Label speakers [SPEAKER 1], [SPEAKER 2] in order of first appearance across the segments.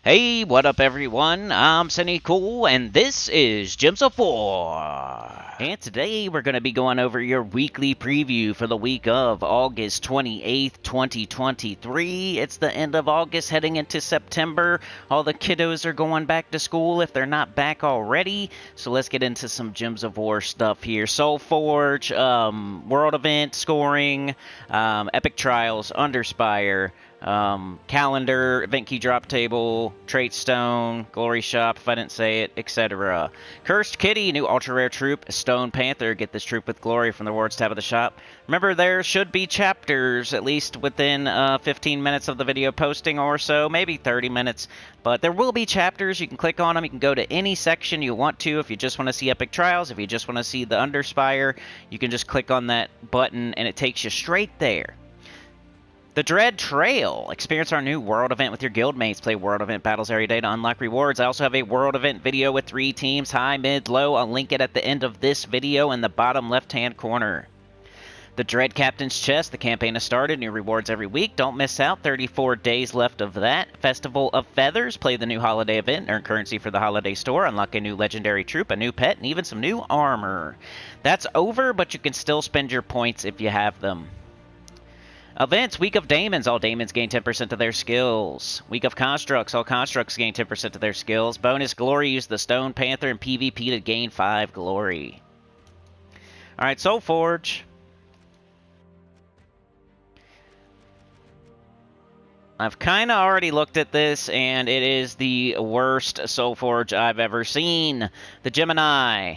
[SPEAKER 1] Hey, what up everyone? I'm Sinnycool, and this is Gems of 4. And today we're going to be going over your weekly preview for the week of August 28th, 2023. It's the end of August, heading into September. All the kiddos are going back to school if they're not back already. So let's get into some Gems of War stuff here. SOULFORGE, World Event, Scoring, Epic Trials, Underspire, calendar, event key drop table, traitstone, glory shop, if I didn't say it, etc. Cursed Kitty, new ultra rare troop, Stone Panther, get this troop with glory from the rewards tab of the shop. Remember, there should be chapters at least within 15 minutes of the video posting or so, maybe 30 minutes, but there will be chapters. You can click on them, you can go to any section you want to. If you just want to see Epic Trials, if you just want to see the Underspire, you can just click on that button and it takes you straight there. The Dread Trail. Experience our new World Event with your guildmates. Play World Event battles every day to unlock rewards. I also have a World Event video with 3 teams, high, mid, low. I'll link it at the end of this video in the bottom left-hand corner. The Dread Captain's Chest. The campaign has started. New rewards every week. Don't miss out. 34 days left of that. Festival of Feathers. Play the new holiday event. Earn currency for the holiday store. Unlock a new legendary troop, a new pet, and even some new armor. That's over, but you can still spend your points if you have them. Events, Week of Daemons. All Daemons gain 10% of their skills. Week of Constructs. All Constructs gain 10% of their skills. Bonus Glory. Use the Stone Panther in PvP to gain 5 glory. Alright, SOULFORGE. I've kind of already looked at this, and it is the worst SOULFORGE I've ever seen. The Gemini.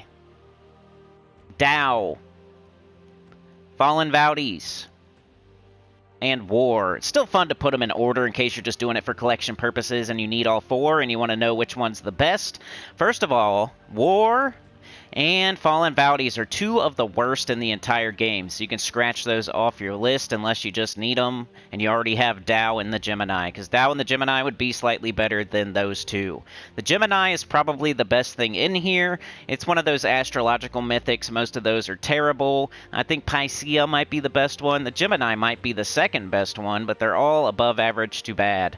[SPEAKER 1] Dow. Fallen Vowdies. And War. It's still fun to put them in order in case you're just doing it for collection purposes and you need all 4 and you want to know which one's the best. First of all, War and Fallen Vowdies are 2 of the worst in the entire game, so you can scratch those off your list unless you just need them and you already have Dow and the Gemini, because Dow and the Gemini would be slightly better than those 2. The Gemini is probably the best thing in here. It's one of those astrological mythics. Most of those are terrible. I think Pycea might be the best one. The Gemini might be the second best one, but they're all above average to bad.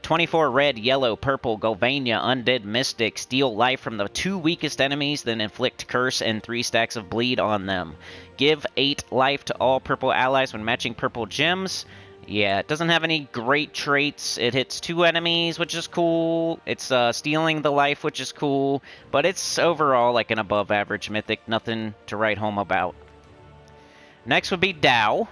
[SPEAKER 1] 24 red, yellow, purple, Golvania, Undead Mystic, steal life from the 2 weakest enemies, then inflict curse and 3 stacks of bleed on them. Give 8 life to all purple allies when matching purple gems. Yeah, it doesn't have any great traits. It hits 2 enemies, which is cool. It's stealing the life, which is cool. But it's overall like an above average mythic. Nothing to write home about. Next would be Dow.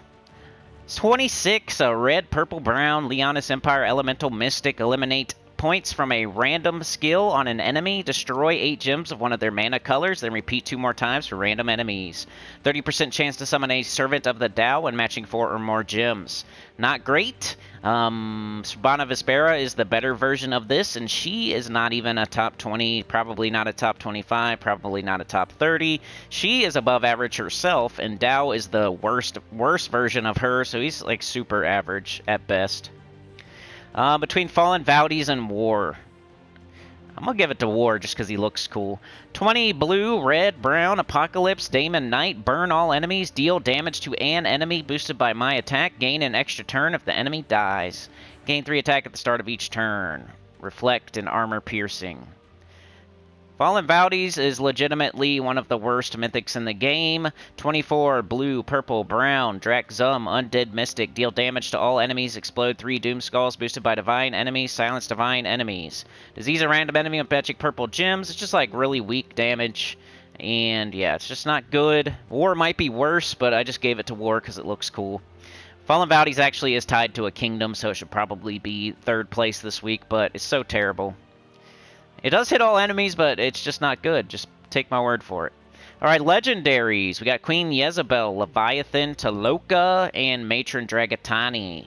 [SPEAKER 1] 26, a red, purple, brown, Leonis Empire, Elemental Mystic. Eliminate points from a random skill on an enemy. Destroy 8 gems of one of their mana colors, then repeat 2 more times for random enemies. 30% chance to summon a Servant of the Tao when matching 4 or more gems. Not great. Sabana Vespera is the better version of this, and she is not even a top 20, probably not a top 25, probably not a top 30. She is above average herself, and Tao is the worst version of her, so he's like super average at best. Between Fallen Vowdies and War. I'm going to give it to War just because he looks cool. 20 blue, red, brown, Apocalypse, Daemon Knight, burn all enemies, deal damage to an enemy boosted by my attack, gain an extra turn if the enemy dies. Gain 3 attack at the start of each turn. Reflect and armor piercing. Fallen Vowdies is legitimately one of the worst mythics in the game. 24, blue, purple, brown, Drakzum, Undead Mystic. Deal damage to all enemies. Explode 3 Doom Skulls boosted by divine enemies. Silence divine enemies. Disease a random enemy with magic purple gems. It's just like really weak damage. And yeah, it's just not good. War might be worse, but I just gave it to War because it looks cool. Fallen Vowdies actually is tied to a kingdom, so it should probably be 3rd place this week, but it's so terrible. It does hit all enemies, but it's just not good. Just take my word for it. Alright, legendaries. We got Queen Jezebel, Leviathan, Taloka, and Matron Dragatani.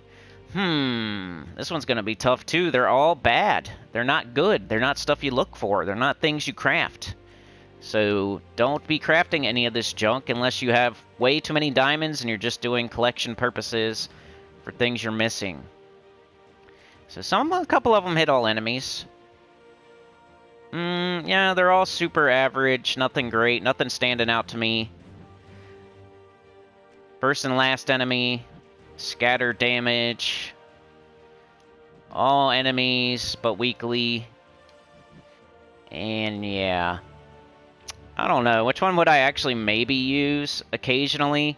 [SPEAKER 1] This one's going to be tough too. They're all bad. They're not good. They're not stuff you look for. They're not things you craft. So don't be crafting any of this junk unless you have way too many diamonds and you're just doing collection purposes for things you're missing. So a couple of them hit all enemies. Yeah, they're all super average, nothing great, nothing standing out to me. First and last enemy, scatter damage. All enemies, but weekly. And yeah. I don't know. Which one would I actually maybe use occasionally?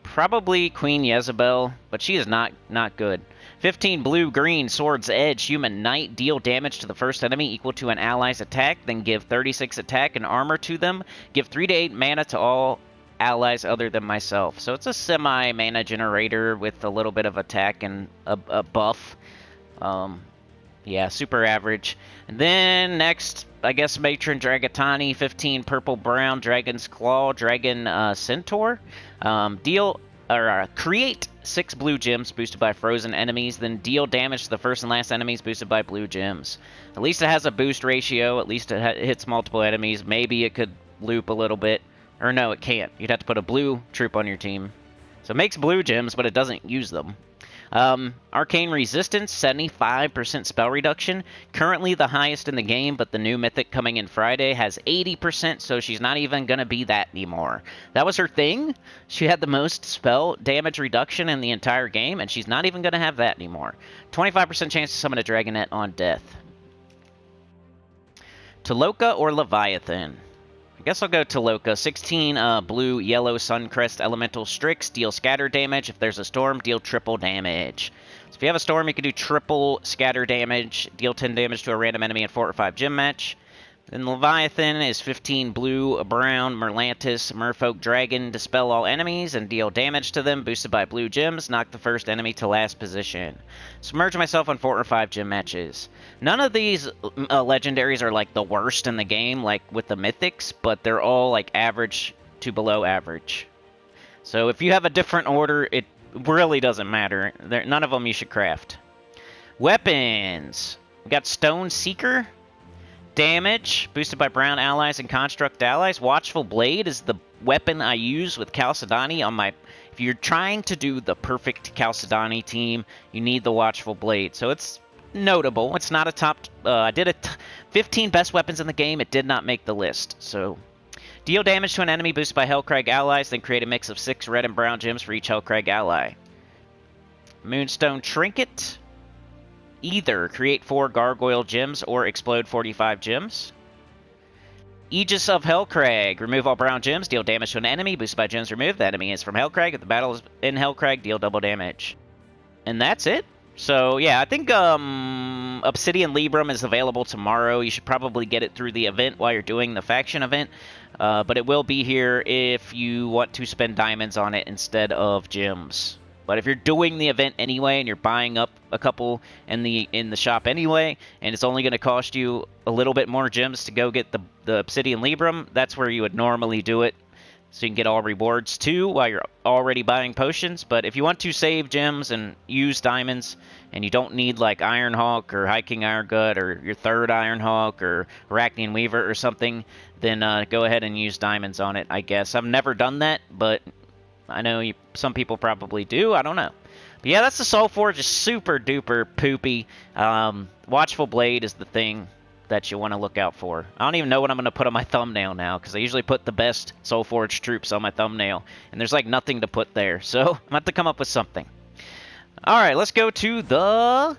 [SPEAKER 1] Probably Queen Jezebel, but she is not good. 15 blue-green Sword's Edge Human Knight. Deal damage to the first enemy equal to an ally's attack, then give 36 attack and armor to them. Give 3 to 8 mana to all allies other than myself. So it's a semi-mana generator with a little bit of attack and a buff. Yeah, super average. And then next, I guess Matron Dragatani, 15 purple-brown Dragon's Claw, Dragon Centaur. Create 6 blue gems boosted by frozen enemies, then deal damage to the first and last enemies boosted by blue gems. At least it has a boost ratio, at least it hits multiple enemies. Maybe it could loop a little bit. Or no, it can't. You'd have to put a blue troop on your team. So it makes blue gems, but it doesn't use them. Arcane Resistance, 75% spell reduction. Currently the highest in the game, but the new mythic coming in Friday has 80%, so she's not even going to be that anymore. That was her thing. She had the most spell damage reduction in the entire game, and she's not even going to have that anymore. 25% chance to summon a Dragonet on death. Taloka or Leviathan? I guess I'll go Taloka. 16 blue, yellow, Suncrest, Elemental Strix. Deal scatter damage. If there's a storm, deal triple damage. So if you have a storm, you can do triple scatter damage. Deal 10 damage to a random enemy in 4 or 5 gym match. Then Leviathan is 15 blue, brown, Merlantis, Merfolk Dragon. Dispel all enemies and deal damage to them. Boosted by blue gems. Knock the first enemy to last position. Submerge myself on 4 or 5 gym matches. None of these legendaries are like the worst in the game, like with the mythics, but they're all like average to below average. So if you have a different order, it really doesn't matter. None of them you should craft. Weapons. We got Stone Seeker. Damage, boosted by brown allies and construct allies. Watchful Blade is the weapon I use with Chalcedony on my... If you're trying to do the perfect Chalcedony team, you need the Watchful Blade. So it's notable. It's not a top... I did 15 best weapons in the game. It did not make the list. So, deal damage to an enemy boosted by Hellcrag allies, then create a mix of 6 red and brown gems for each Hellcrag ally. Moonstone Trinket. Either create 4 gargoyle gems or explode 45 gems. Aegis of Hellcrag. Remove all brown gems. Deal damage to an enemy. Boosted by gems removed. The enemy is from Hellcrag. If the battle is in Hellcrag, deal double damage. And that's it. So, yeah, I think Obsidian Libram is available tomorrow. You should probably get it through the event while you're doing the faction event. But it will be here if you want to spend diamonds on it instead of gems. But if you're doing the event anyway and you're buying up a couple in the shop anyway, and it's only going to cost you a little bit more gems to go get the Obsidian Libram, that's where you would normally do it. So you can get all rewards too while you're already buying potions. But if you want to save gems and use diamonds, and you don't need like Ironhawk or High King Irongut or your third Ironhawk or Arachnian Weaver or something, then go ahead and use diamonds on it, I guess. I've never done that, but... I know some people probably do. I don't know. But yeah, that's the SOULFORGE. Just super duper poopy. Watchful Blade is the thing that you want to look out for. I don't even know what I'm going to put on my thumbnail now, because I usually put the best SOULFORGE troops on my thumbnail, and there's like nothing to put there. So I'm going to have to come up with something. Alright, let's go to the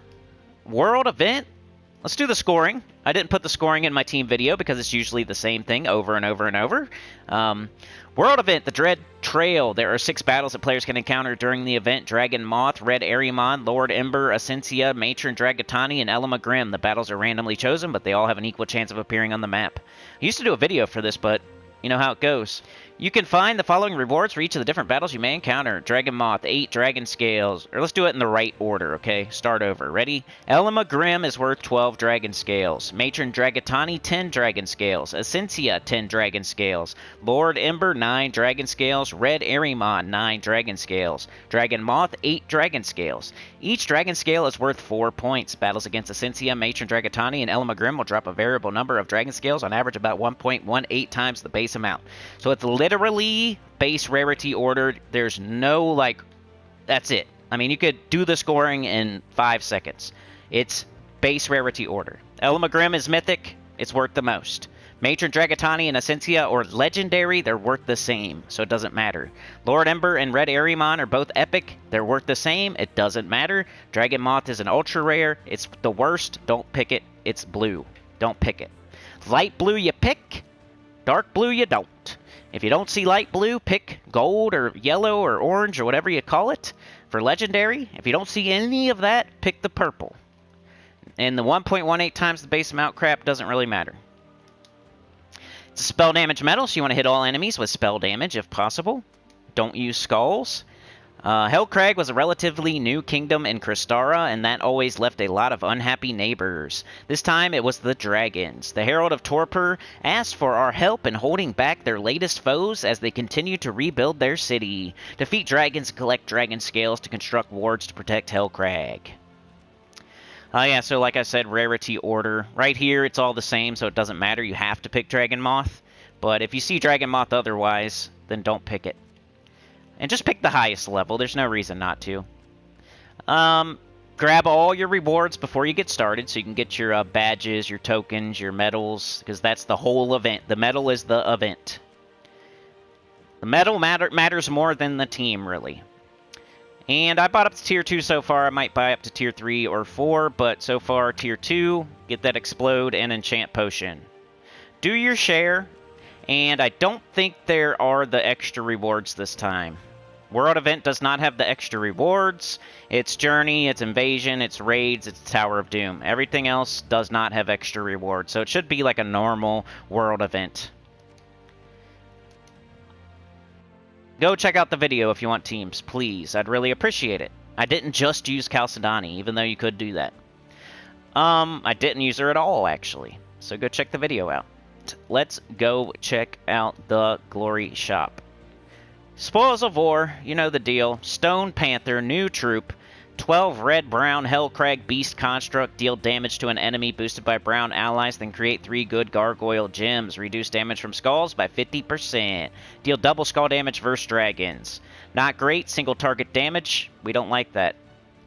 [SPEAKER 1] World event. Let's do the scoring. I didn't put the scoring in my team video because it's usually the same thing over and over and over. World event, the Dread Trail. There are 6 battles that players can encounter during the event. Dragon Moth, Red Arimon, Lord Ember, Essentia, Matron Dragatani, and Elma Grimm. The battles are randomly chosen, but they all have an equal chance of appearing on the map. I used to do a video for this, but you know how it goes. You can find the following rewards for each of the different battles you may encounter. Dragon Moth, 8 Dragon Scales. Or let's do it in the right order, okay? Start over. Ready? Elma Grimm is worth 12 Dragon Scales. Matron Dragatani, 10 Dragon Scales. Essentia, 10 Dragon Scales. Lord Ember, 9 Dragon Scales. Red Arimon, 9 Dragon Scales. Dragon Moth, 8 Dragon Scales. Each Dragon Scale is worth 4 points. Battles against Essentia, Matron Dragatani, and Elma Grimm will drop a variable number of Dragon Scales, on average about 1.18 times the base amount. So it's literally base rarity ordered. There's no, like, that's it. I mean, you could do the scoring in 5 seconds. It's base rarity order. Elma Grimm is mythic. It's worth the most. Matron Dragatani and Essentia or Legendary, they're worth the same, so it doesn't matter. Lord Ember and Red Arimon are both epic. They're worth the same. It doesn't matter. Dragon Moth is an ultra rare. It's the worst. Don't pick it. It's blue. Don't pick it. Light blue you pick. Dark blue you don't. If you don't see light blue, pick gold or yellow or orange or whatever you call it for Legendary. If you don't see any of that, pick the purple. And the 1.18 times the base amount crap doesn't really matter. It's a spell damage medal, so you want to hit all enemies with spell damage if possible. Don't use skulls. Hellcrag was a relatively new kingdom in Crystara, and that always left a lot of unhappy neighbors. This time it was the dragons. The Herald of Torpor asked for our help in holding back their latest foes as they continue to rebuild their city. Defeat dragons and collect dragon scales to construct wards to protect Hellcrag. Yeah, so like I said, rarity order. Right here, it's all the same, so it doesn't matter. You have to pick Dragon Moth. But if you see Dragon Moth otherwise, then don't pick it. And just pick the highest level. There's no reason not to. Grab all your rewards before you get started, so you can get your badges, your tokens, your medals, because that's the whole event. The medal is the event. The medal matters more than the team, really. And I bought up to Tier 2 so far. I might buy up to Tier 3 or 4, but so far, Tier 2, get that Explode and Enchant Potion. Do your share, and I don't think there are the extra rewards this time. World Event does not have the extra rewards. It's Journey, it's Invasion, it's Raids, it's Tower of Doom. Everything else does not have extra rewards, so it should be like a normal World Event. Go check out the video if you want teams, please. I'd really appreciate it. I didn't just use Chalcedony, even though you could do that. I didn't use her at all, actually. So go check the video out. Let's go check out the Glory Shop. Spoils of War, you know the deal. Stone Panther, new troop. 12 red-brown Hellcrag Beast Construct. Deal damage to an enemy boosted by brown allies, then create 3 good Gargoyle Gems. Reduce damage from skulls by 50%. Deal double skull damage versus dragons. Not great, single target damage. We don't like that.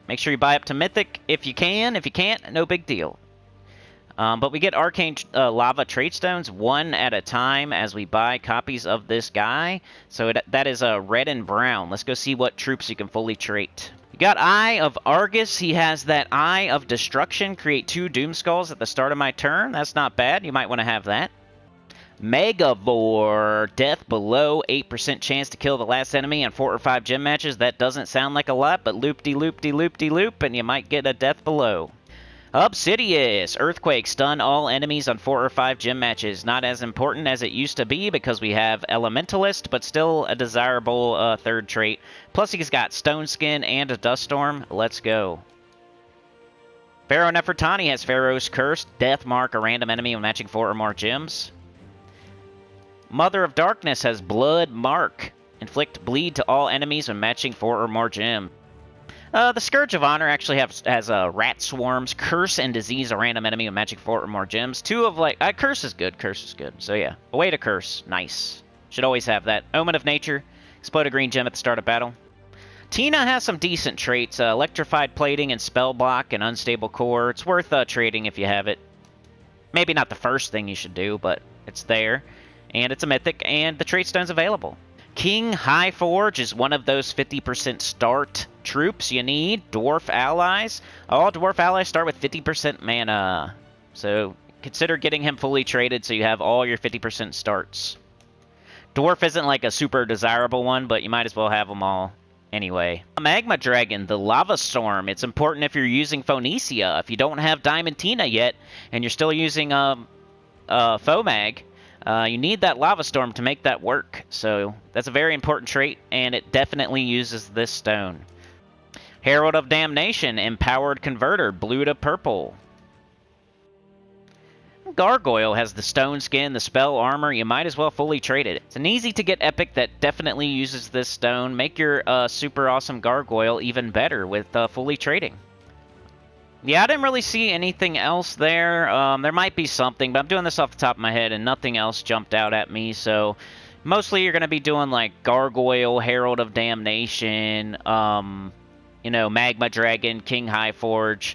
[SPEAKER 1] Make sure you buy up to Mythic if you can. If you can't, no big deal. But we get Arcane Lava Traitstones one at a time as we buy copies of this guy. So that is red and brown. Let's go see what troops you can fully trait. You got Eye of Argus. He has that Eye of Destruction. Create 2 Doom Skulls at the start of my turn. That's not bad. You might want to have that. Megavore. Death below. 8% chance to kill the last enemy in 4 or 5 gym matches. That doesn't sound like a lot, but loop-de-loop-de-loop-de-loop, and you might get a death below. Obsidious. Earthquake. Stun all enemies on 4 or 5 gym matches. Not as important as it used to be because we have Elementalist, but still a desirable 3rd trait. Plus he's got Stone Skin and a Dust Storm. Let's go. Pharaoh Nefertani has Pharaoh's Curse. Death mark a random enemy when matching 4 or more gems. Mother of Darkness has Blood Mark. Inflict bleed to all enemies when matching 4 or more gems. The Scourge of Honor actually has Rat Swarms, Curse, and Disease a random enemy when matching 4 or more gems. 2 of like... Curse is good. Curse is good. So yeah. Away to Curse. Nice. Should always have that. Omen of Nature. Explode a green gem at the start of battle. Tina has some decent traits. Electrified Plating and Spell Block and Unstable Core. It's worth trading if you have it. Maybe not the first thing you should do, but it's there. And it's a Mythic, and the trait stone's available. King Highforge is one of those 50% start troops you need. Dwarf allies. All dwarf allies start with 50% mana. So consider getting him fully traded so you have all your 50% starts. Dwarf isn't like a super desirable one, but you might as well have them all anyway. Magma Dragon, the Lava Storm. It's important if you're using Phoenicia. If you don't have Diamantina yet, and you're still using Fomag, you need that Lava Storm to make that work. So that's a very important trait, and it definitely uses this stone. Herald of Damnation, Empowered Converter, blue to purple. Gargoyle has the Stone Skin, the Spell Armor. You might as well fully trade it. It's an easy to get epic that definitely uses this stone. Make your super awesome Gargoyle even better with fully trading. Yeah, I didn't really see anything else there. There might be something, but I'm doing this off the top of my head, and nothing else jumped out at me. So mostly you're going to be doing like Gargoyle, Herald of Damnation, you know, Magma Dragon, King Highforge,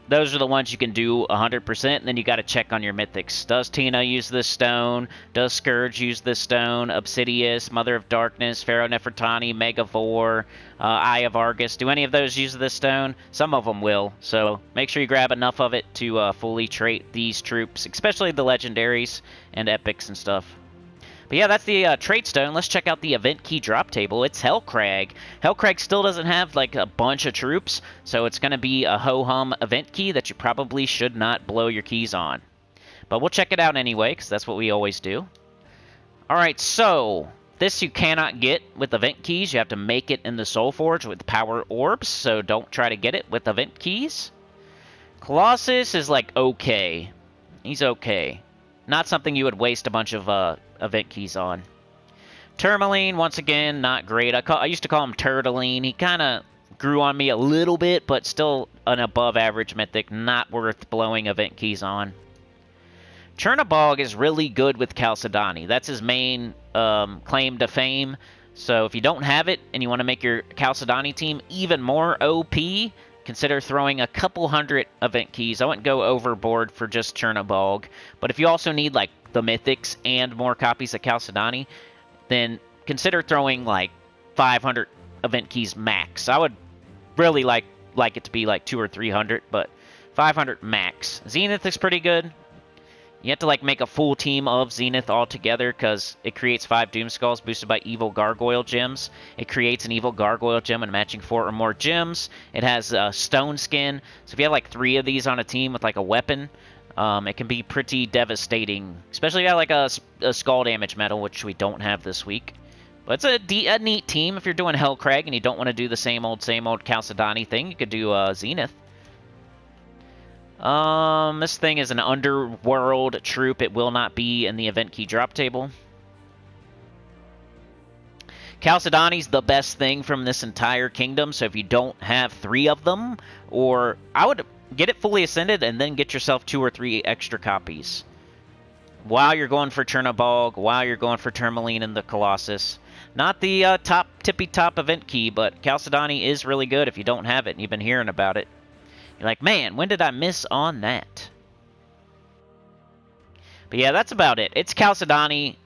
[SPEAKER 1] those are the ones you can do 100%, and then you got to check on your mythics. Does Tina use this stone? Does Scourge use this stone? Obsidius, Mother of Darkness, Pharaoh Nefertani, Megavore, Eye of Argus. Do any of those use this stone? Some of them will, so make sure you grab enough of it to fully trait these troops, especially the legendaries and epics and stuff. But yeah, that's the trait stone. Let's check out the event key drop table. It's Hellcrag. Hellcrag still doesn't have like a bunch of troops, so it's going to be a ho-hum event key that you probably should not blow your keys on. But we'll check it out anyway, because that's what we always do. Alright, so this you cannot get with event keys. You have to make it in the SOULFORGE with power orbs, so don't try to get it with event keys. Colossus is like okay. He's okay. Not something you would waste a bunch of event keys on. Tourmaline, once again, not great. I used to call him Turtling. He kind of grew on me a little bit, but still an above-average mythic. Not worth blowing event keys on. Chernabog is really good with Chalcedony. That's his main claim to fame. So if you don't have it and you want to make your Chalcedony team even more OP, consider throwing a couple hundred event keys. I wouldn't go overboard for just Chernabog. But if you also need like the mythics and more copies of Chalcedony, then consider throwing like 500 event keys max. I would really like it to be like 200 or 300, but 500 max. Zenith is pretty good. You have to like make a full team of Zenith all together because it creates 5 Doom Skulls boosted by evil gargoyle gems. It creates an evil gargoyle gem and matching 4 or more gems. It has a stone skin. So if you have like 3 of these on a team with like a weapon, it can be pretty devastating. Especially if you have like a skull damage medal, which we don't have this week. But it's a neat team. If you're doing Hellcrag and you don't want to do the same old Chalcedony thing, you could do Zenith. This thing is an underworld troop. It will not be in the event key drop table. Chalcedony's the best thing from this entire kingdom, so if you don't have 3 of them, or I would get it fully ascended and then get yourself 2 or 3 extra copies. While you're going for Chernabog, while you're going for Tourmaline and the Colossus. Not the tippy-top event key, but Chalcedony is really good if you don't have it and you've been hearing about it. You're like, man, when did I miss on that? But yeah, that's about it. It's Chalcedony,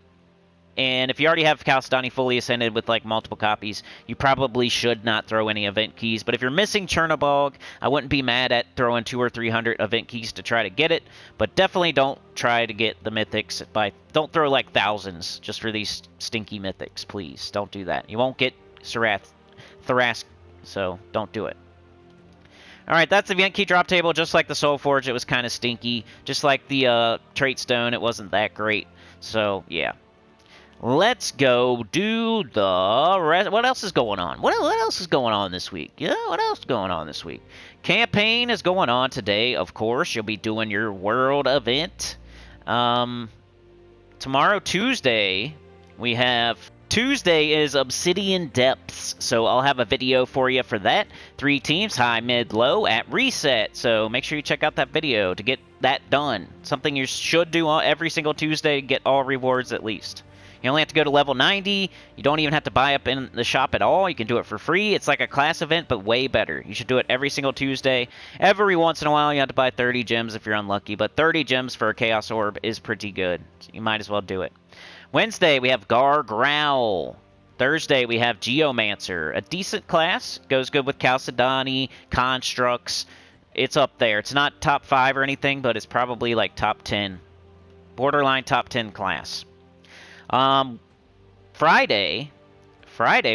[SPEAKER 1] and if you already have Chalcedony fully ascended with like multiple copies, you probably should not throw any event keys. But if you're missing Chernabog, I wouldn't be mad at throwing 200 or 300 event keys to try to get it. But definitely don't try to get the mythics don't throw like thousands just for these stinky mythics, please. Don't do that. You won't get Thrask, so don't do it. Alright, that's the event key drop table. Just like the SOULFORGE, it was kind of stinky. Just like the traitstone, it wasn't that great. So, yeah. Let's go do the rest. What else is going on? What else is going on this week? Yeah, what else is going on this week? Campaign is going on today, of course. You'll be doing your world event. Tomorrow, Tuesday, we have... Tuesday is Obsidian Depths, so I'll have a video for you for that. 3 teams, high, mid, low, at reset. So make sure you check out that video to get that done. Something you should do every single Tuesday, get all rewards at least. You only have to go to level 90. You don't even have to buy up in the shop at all. You can do it for free. It's like a class event, but way better. You should do it every single Tuesday. Every once in a while, you have to buy 30 gems if you're unlucky, but 30 gems for a Chaos Orb is pretty good. So you might as well do it. Wednesday, we have Gargrowl. Thursday, we have Geomancer. A decent class. Goes good with Chalcedony, Constructs. It's up there. It's not top 5 or anything, but it's probably like top 10. Borderline top 10 class. Friday,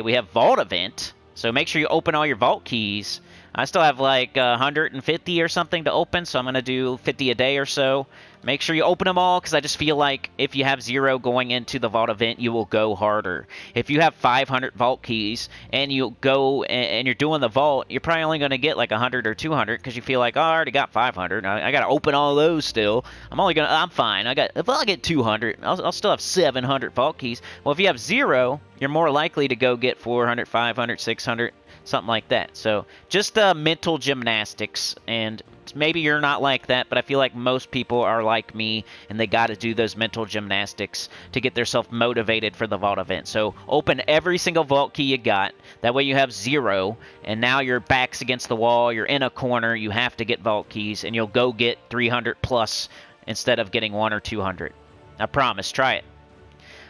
[SPEAKER 1] we have Vault Event. So make sure you open all your Vault keys. I still have like 150 or something to open, so I'm going to do 50 a day or so. Make sure you open them all, because I just feel like if you have 0 going into the Vault event, you will go harder. If you have 500 Vault keys, and you go and you're doing the Vault, you're probably only going to get like 100 or 200, because you feel like, oh, I already got 500. I got to open all those still. I'm fine. If I get 200, I'll still have 700 Vault keys. Well, if you have 0, you're more likely to go get 400, 500, 600. something like that. So just mental gymnastics, and maybe you're not like that, but I feel like most people are like me, and they got to do those mental gymnastics to get themselves motivated for the vault event. So open every single vault key you got. That way you have 0, and now your back's against the wall, you're in a corner, you have to get vault keys, and you'll go get 300 plus instead of getting 1 or 200. I promise, try it.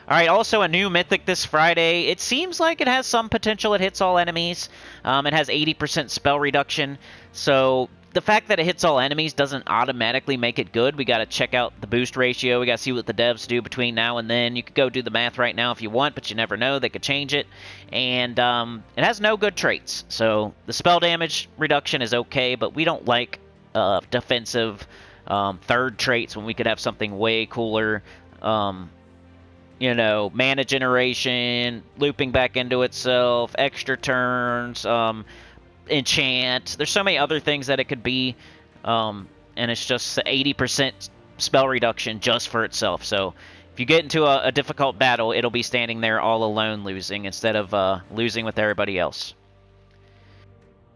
[SPEAKER 1] Alright, also a new mythic this Friday. It seems like it has some potential. It hits all enemies. It has 80% spell reduction. So the fact that it hits all enemies doesn't automatically make it good. We got to check out the boost ratio. We got to see what the devs do between now and then. You could go do the math right now if you want, but you never know. They could change it. And it has no good traits. So the spell damage reduction is okay, but we don't like defensive third traits when we could have something way cooler. You know, mana generation, looping back into itself, extra turns, enchant. There's so many other things that it could be, and it's just 80% spell reduction just for itself. So if you get into a difficult battle, it'll be standing there all alone losing instead of losing with everybody else.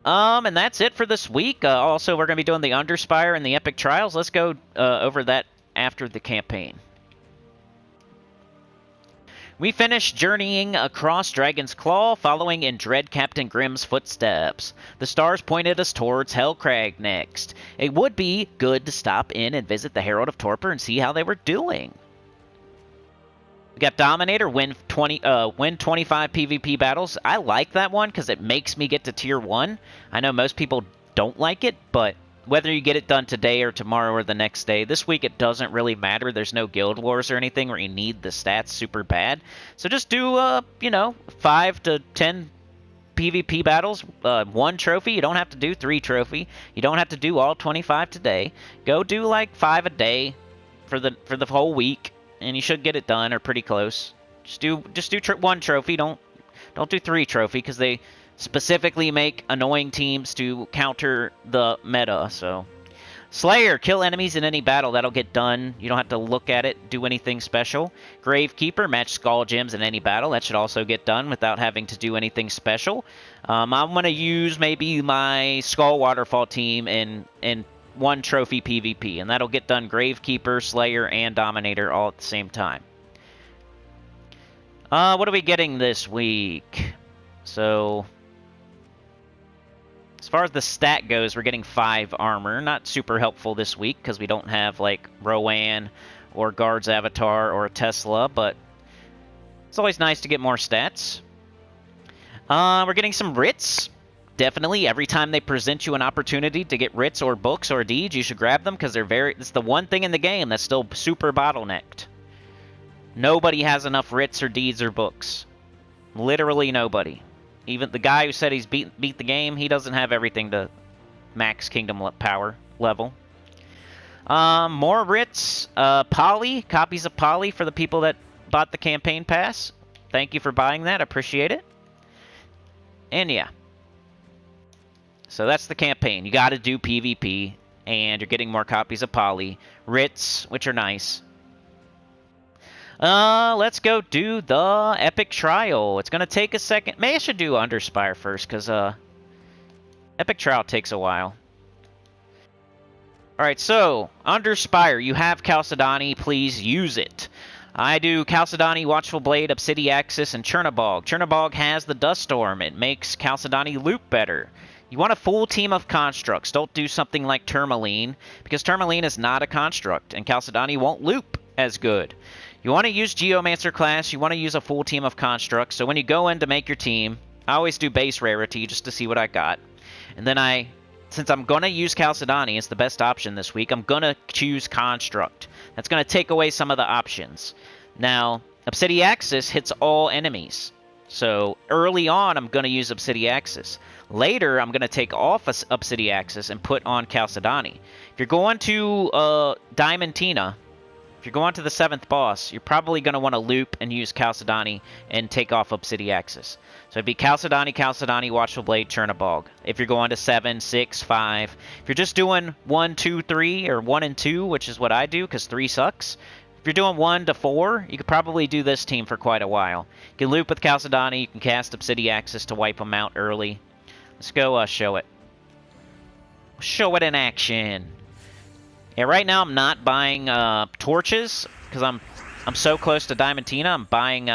[SPEAKER 1] And that's it for this week. Also, we're going to be doing the Underspire and the Epic Trials. Let's go over that after the campaign. We finished journeying across Dragon's Claw, following in Dread Captain Grimm's footsteps. The stars pointed us towards Hellcrag next. It would be good to stop in and visit the Herald of Torpor and see how they were doing. We got Dominator, win 25 PvP battles. I like that one because it makes me get to Tier 1. I know most people don't like it, but whether you get it done today or tomorrow or the next day, this week it doesn't really matter. There's no guild wars or anything where you need the stats super bad. So just do, you know, 5 to 10 PvP battles, 1 trophy. You don't have to do 3 trophy. You don't have to do all 25 today. Go do like 5 a day for the whole week, and you should get it done or pretty close. Just do 1 trophy. Don't do 3 trophy because they specifically make annoying teams to counter the meta. So Slayer, kill enemies in any battle. That'll get done. You don't have to look at it, do anything special. Gravekeeper, match Skull Gems in any battle. That should also get done without having to do anything special. I'm going to use maybe my Skull Waterfall team in 1 trophy PvP, and that'll get done Gravekeeper, Slayer, and Dominator all at the same time. What are we getting this week? So as far as the stat goes, we're getting 5 armor. Not super helpful this week because we don't have, like, Rowan or Guard's Avatar or a Tesla, but it's always nice to get more stats. We're getting some writs. Definitely, every time they present you an opportunity to get writs or books or deeds, you should grab them because it's the one thing in the game that's still super bottlenecked. Nobody has enough writs or deeds or books. Literally nobody. Even the guy who said he's beat the game, he doesn't have everything to max kingdom power level. More writs. Poly. Copies of Poly for the people that bought the campaign pass. Thank you for buying that. Appreciate it. And yeah. So that's the campaign. You got to do PvP, and you're getting more copies of Poly. Writs, which are nice. Let's go do the Epic Trial. It's going to take a second. Maybe I should do Underspire first, because, Epic Trial takes a while. Alright, so, Underspire. You have Chalcedony. Please use it. I do Chalcedony, Watchful Blade, Obsidiaxis, and Chernabog. Chernabog has the Dust Storm. It makes Chalcedony loop better. You want a full team of constructs. Don't do something like Tourmaline, because Tourmaline is not a construct, and Chalcedony won't loop as good. You want to use Geomancer class, you want to use a full team of constructs, so when you go in to make your team, I always do base rarity just to see what I got. And then since I'm going to use Chalcedony, it's the best option this week, I'm going to choose Construct. That's going to take away some of the options. Now, Obsidiaxis hits all enemies. So early on, I'm going to use Obsidiaxis. Later, I'm going to take off Obsidiaxis and put on Chalcedony. If you're going to Diamantina, if you're going to the 7th boss, you're probably going to want to loop and use Chalcedony and take off Obsidiaxis. So it'd be Chalcedony, Chalcedony, Watchful Blade, Chernabog. If you're going to 7, 6, 5. If you're just doing 1, 2, 3, or 1 and 2, which is what I do because 3 sucks. If you're doing 1 to 4, you could probably do this team for quite a while. You can loop with Chalcedony, you can cast Obsidiaxis to wipe them out early. Let's go show it. Show it in action. Yeah, right now I'm not buying torches because I'm so close to Diamantina. I'm buying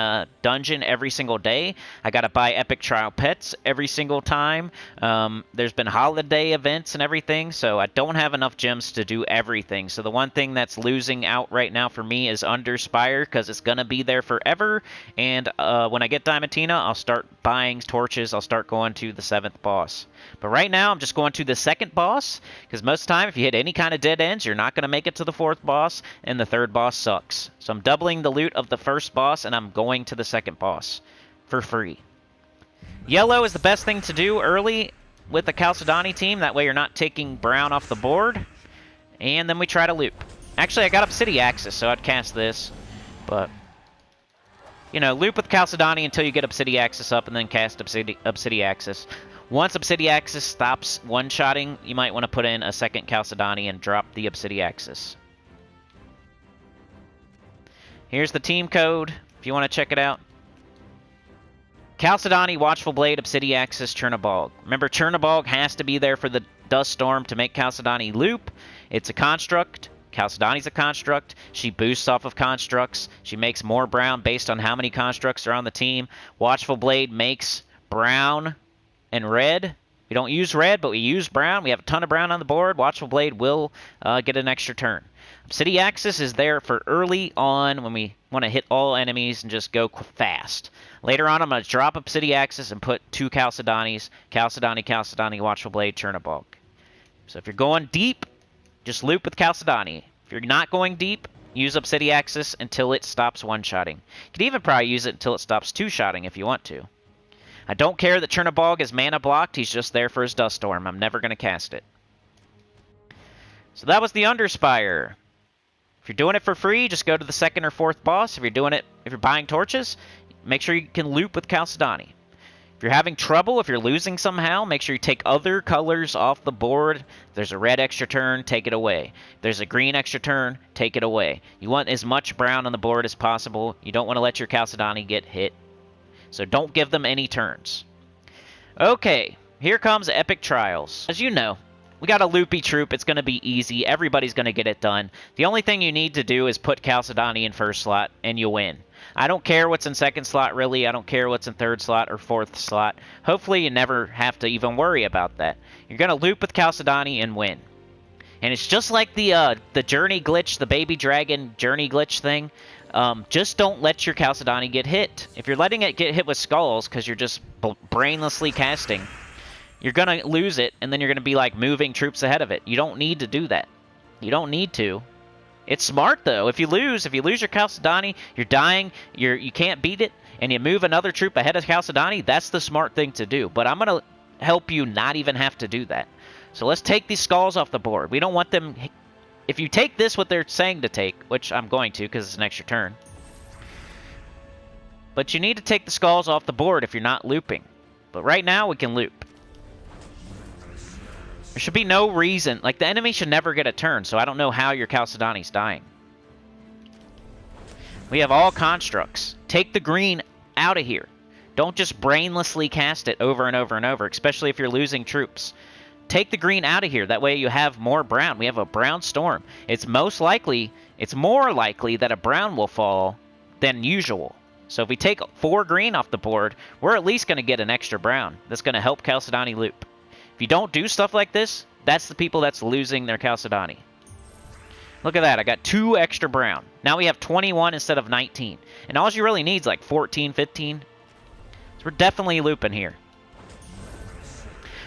[SPEAKER 1] dungeon every single day. I gotta buy epic trial pets every single time. There's been holiday events and everything, so I don't have enough gems to do everything. So the one thing that's losing out right now for me is Underspire because it's gonna be there forever. And when I get Diamantina, I'll start buying torches. I'll start going to the 7th boss. But right now, I'm just going to the 2nd boss, because most of the time, if you hit any kind of dead ends, you're not going to make it to the 4th boss, and the 3rd boss sucks. So I'm doubling the loot of the 1st boss, and I'm going to the 2nd boss for free. Yellow is the best thing to do early with the Chalcedony team. That way you're not taking brown off the board. And then we try to loop. Actually, I got Obsidian Axis, so I'd cast this. But, you know, loop with Chalcedony until you get Obsidian Axis up, and then cast Obsidian Axis. Once Obsidian Axis stops one-shotting, you might want to put in a 2nd Chalcedony and drop the Obsidian Axis. Here's the team code, if you want to check it out. Chalcedony, Watchful Blade, Obsidian Axis, Chernobog. Remember, Chernobog has to be there for the Dust Storm to make Chalcedony loop. It's a construct. Chalcedony's a construct. She boosts off of constructs. She makes more brown based on how many constructs are on the team. Watchful Blade makes brown and red. We don't use red, but we use brown. We have a ton of brown on the board. Watchful Blade will get an extra turn. Obsidian Axis is there for early on when we want to hit all enemies and just go fast. Later on, I'm going to drop Obsidian Axis and put 2 Chalcedonies. Chalcedony, Chalcedony, Watchful Blade, Chernobog. So if you're going deep, just loop with Chalcedony. If you're not going deep, use Obsidian Axis until it stops one-shotting. You could even probably use it until it stops two-shotting if you want to. I don't care that Chernobog is mana blocked. He's just there for his Dust Storm. I'm never going to cast it. So that was the Underspire. If you're doing it for free, just go to the 2nd or 4th boss. If you're buying torches, make sure you can loop with Chalcedony. If you're having trouble, if you're losing somehow, make sure you take other colors off the board. If there's a red extra turn, take it away. If there's a green extra turn, take it away. You want as much brown on the board as possible. You don't want to let your Chalcedony get hit. So don't give them any turns. Okay, here comes Epic Trials. As you know, we got a loopy troop. It's going to be easy. Everybody's going to get it done. The only thing you need to do is put Chalcedony in 1st slot, and you win. I don't care what's in 2nd slot, really. I don't care what's in 3rd slot or 4th slot. Hopefully you never have to even worry about that. You're going to loop with Chalcedony and win. And it's just like the journey glitch, the baby dragon journey glitch thing. Just don't let your Chalcedony get hit. If you're letting it get hit with skulls because you're just brainlessly casting, you're going to lose it, and then you're going to be like moving troops ahead of it. You don't need to do that. You don't need to. It's smart, though. If you lose your Chalcedony, you're dying, you can't beat it, and you move another troop ahead of Chalcedony, that's the smart thing to do. But I'm going to help you not even have to do that. So let's take these skulls off the board. We don't want them... If you take this, what they're saying to take, which I'm going to because it's an extra turn. But you need to take the skulls off the board if you're not looping. But right now, we can loop. There should be no reason. Like, the enemy should never get a turn, so I don't know how your Chalcedony's dying. We have all constructs. Take the green out of here. Don't just brainlessly cast it over and over and over, especially if you're losing troops. Take the green out of here. That way you have more brown. We have a brown storm. It's more likely that a brown will fall than usual. So if we take 4 green off the board, we're at least going to get an extra brown. That's going to help Chalcedony loop. If you don't do stuff like this, that's the people that's losing their Chalcedony. Look at that. I got 2 extra brown. Now we have 21 instead of 19. And all you really need is like 14, 15. So we're definitely looping here.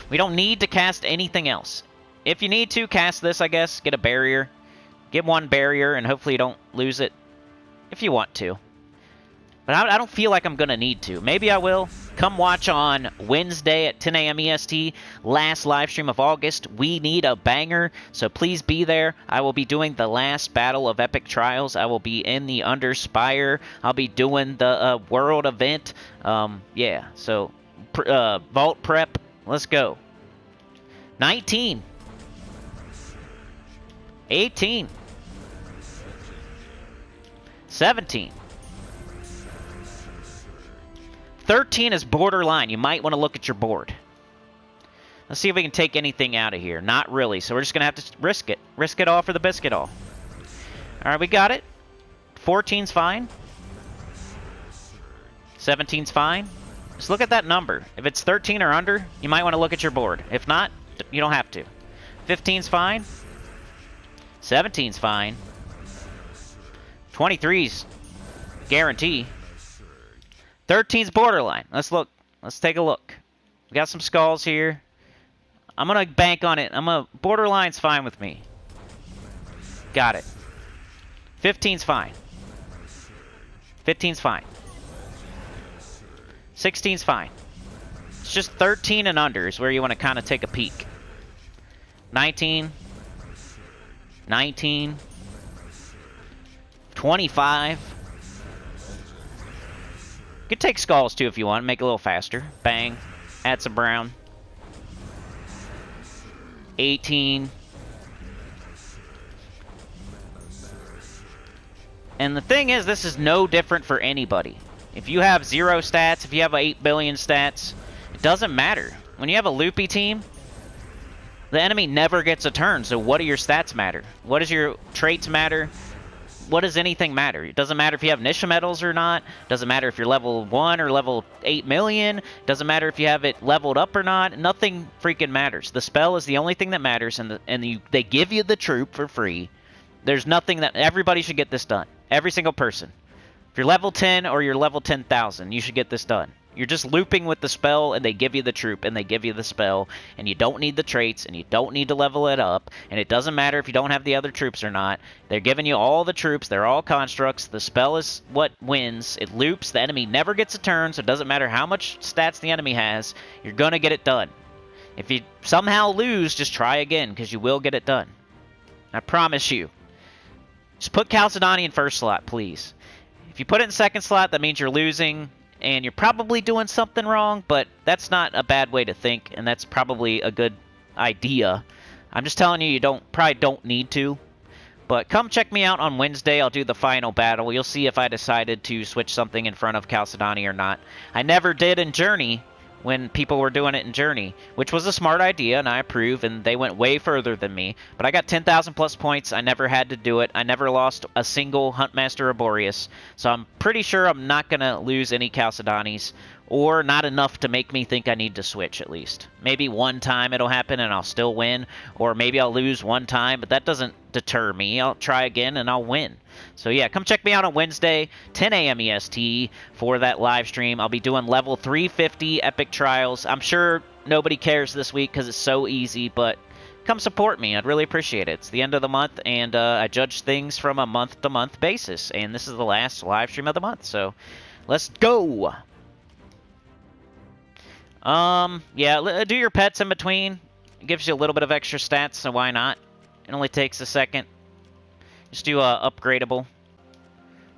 [SPEAKER 1] We don't need to cast anything else. If you need to, cast this, I guess. Get a barrier. Get 1 barrier, and hopefully you don't lose it. If you want to. But I don't feel like I'm going to need to. Maybe I will. Come watch on Wednesday at 10 a.m. EST. Last live stream of August. We need a banger, so please be there. I will be doing the last battle of Epic Trials. I will be in the Underspire. I'll be doing the world event. Yeah, so vault prep. Let's go. 19. 18. 17. 13 is borderline. You might want to look at your board. Let's see if we can take anything out of here. Not really, so we're just going to have to risk it. Risk it all for the biscuit all. Alright, we got it. 14's fine. 17's fine. Just look at that number. If it's 13 or under, you might want to look at your board. If not, you don't have to. 15's fine. 17's fine. 23's guarantee. 13's borderline. Let's look. Let's take a look. We got some skulls here. I'm going to bank on it. Borderline's fine with me. Got it. 15's fine. 15's fine. 16's fine. It's just 13 and under is where you want to kind of take a peek. 19. 19. 25. You could take skulls too if you want. Make it a little faster. Bang. Add some brown. 18. And the thing is, this is no different for anybody. If you have 0 stats, if you have 8 billion stats, it doesn't matter. When you have a loopy team, the enemy never gets a turn, so what do your stats matter? What does your traits matter? What does anything matter? It doesn't matter if you have niche medals or not. It doesn't matter if you're level 1 or level 8 million. It doesn't matter if you have it leveled up or not. Nothing freaking matters. The spell is the only thing that matters, and they give you the troop for free. There's nothing that... Everybody should get this done. Every single person. If you're level 10 or you're level 10,000, you should get this done. You're just looping with the spell, and they give you the troop, and they give you the spell, and you don't need the traits, and you don't need to level it up, and it doesn't matter if you don't have the other troops or not. They're giving you all the troops. They're all constructs. The spell is what wins. It loops. The enemy never gets a turn, so it doesn't matter how much stats the enemy has. You're going to get it done. If you somehow lose, just try again, because you will get it done. I promise you. Just put Chalcedony in first slot, please. If you put it in second slot, that means you're losing, and you're probably doing something wrong, but that's not a bad way to think, and that's probably a good idea. I'm just telling you, probably don't need to. But come check me out on Wednesday. I'll do the final battle. You'll see if I decided to switch something in front of Chalcedony or not. I never did in Journey when people were doing it in Journey, which was a smart idea, and I approve, and they went way further than me. But I got 10,000 plus points. I never had to do it. I never lost a single Huntmaster Arboreus, so I'm pretty sure I'm not going to lose any Chalcedonies, or not enough to make me think I need to switch, at least. Maybe one time it'll happen and I'll still win, or maybe I'll lose one time, but that doesn't deter me. I'll try again and I'll win. So yeah, come check me out on Wednesday, 10 a.m. EST, for that live stream. I'll be doing level 350 Epic Trials. I'm sure nobody cares this week because it's so easy, but come support me. I'd really appreciate it. It's the end of the month, and I judge things from a month-to-month basis, and this is the last live stream of the month, so let's go! Yeah, do your pets in between. It gives you a little bit of extra stats, so why not? It only takes a second. Just do upgradable.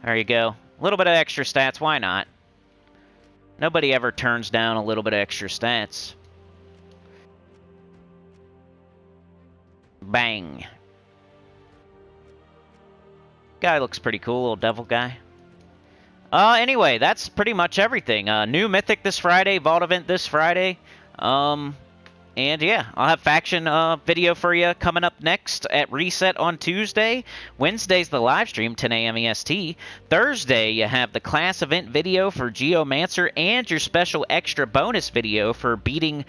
[SPEAKER 1] There you go. A little bit of extra stats, why not? Nobody ever turns down a little bit of extra stats. Bang. Guy looks pretty cool, little devil guy. Anyway, that's pretty much everything. New Mythic this Friday, Vault event this Friday. And yeah, I'll have faction video for you coming up next at Reset on Tuesday. Wednesday's the live stream, 10 a.m. EST. Thursday, you have the class event video for Geomancer and your special extra bonus video for beating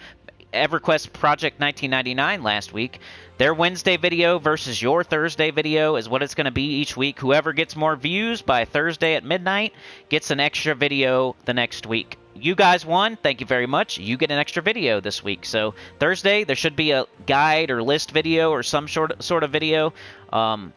[SPEAKER 1] EverQuest Project 1999 last week. Their Wednesday video versus your Thursday video is what it's going to be each week. Whoever gets more views by Thursday at midnight gets an extra video the next week. You guys won. Thank you very much. You get an extra video this week. So Thursday, there should be a guide or list video or some sort of video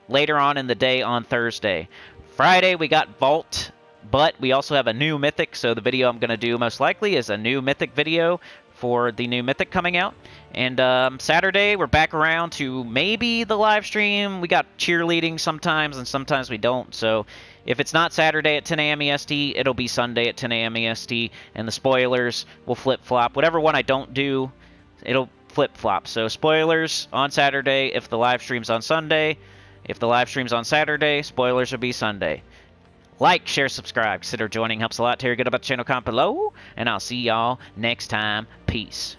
[SPEAKER 1] later on in the day on Thursday. Friday, we got Vault, but we also have a new Mythic. So the video I'm going to do most likely is a new Mythic video for the new Mythic coming out. And Saturday, we're back around to maybe the live stream. We got cheerleading sometimes, and sometimes we don't. So if it's not Saturday at 10 a.m. EST, it'll be Sunday at 10 a.m. EST, and the spoilers will flip-flop. Whatever one I don't do, it'll flip-flop. So spoilers on Saturday if the live stream's on Sunday. If the live stream's on Saturday, spoilers will be Sunday. Like, share, subscribe. Consider joining. Helps a lot. Tell your good about the channel, comment below. And I'll see y'all next time. Peace.